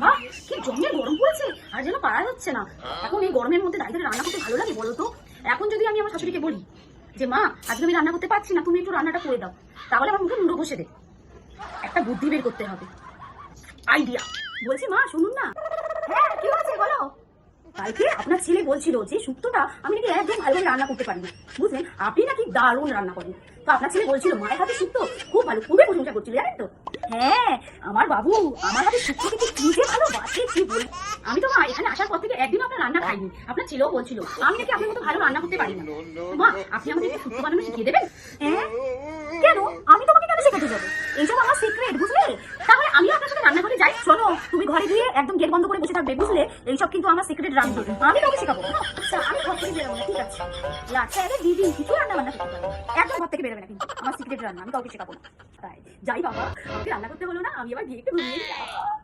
বাবা কি জমের গরম পড়েছে, আর যেন পারা যাচ্ছে না। এখন এই গরমের মধ্যে দাঁড়িয়ে রান্না করতে ভালো লাগে বলো তো? এখন যদি আমি আমার শাশুড়িকে বলি যে মা আজকে আমি রান্না করতে পারছি না, তুমি একটু রান্নাটা করে দাও, তাহলে আমার মুখে মুড়ো বসে দে। একটা বুদ্ধি বের করতে হবে, আইডিয়া। বলছি মা শুনুন না। হ্যাঁ কি হয়েছে বলো? কালকে আপনার ছেলে বলছিল যে শুক্তোটা আমি নাকি একদম ভালোভাবে রান্না করতে পারি না, বুঝলেন? আপনি নাকি দারুণ রান্না করেন। তো আপনার ছেলে বলছিল মায়ের হাতে শুক্তো খুব ভালো, খুবই প্রশংসা করছিল, জানেন তো? হ্যাঁ আমার বাবু আমার হাতে শুক্তো থেকে কি যে ভালো বাসে কি বল। আমি তো মা এখানে আসার পর থেকে একদিন আপনার রান্না খাইনি। আপনার ছেলেও বলছিল আমি নাকি আপনার মতো ভালো রান্না করতে পারি না। মা আপনি আমাকে একটু শুক্তো বানানো শিখিয়ে দেবেন? হ্যাঁ কেন? আমি তোমাকে কেন শেখাতে যাবো? এইসব আমার সিক্রেট, বুঝলে? তাহলে আমিও আপনার সাথে রান্নাঘরে যাই। শোনো তুমি ঘরে গিয়ে একদম গেট বন্ধ করে বসে থাকবে, বুঝলে? এইসব কিন্তু আমার সিক্রেট রান্না, আমি তোমাকে শেখাবো। আচ্ছা আমি ঘর থেকে বেরোবো না, ঠিক আছে? আচ্ছা আরে দিদি কিছু রান্না বান্না করতে পারবে, একদম ঘর থেকে বেরোবে না কিন্তু, আমার সিক্রেট রান্না আমি কাউকে শেখাবো না। তাই যাই বাবা, আমাকে রান্না করতে হলো না, আমি আবার গিয়ে একটু ঘুমিয়ে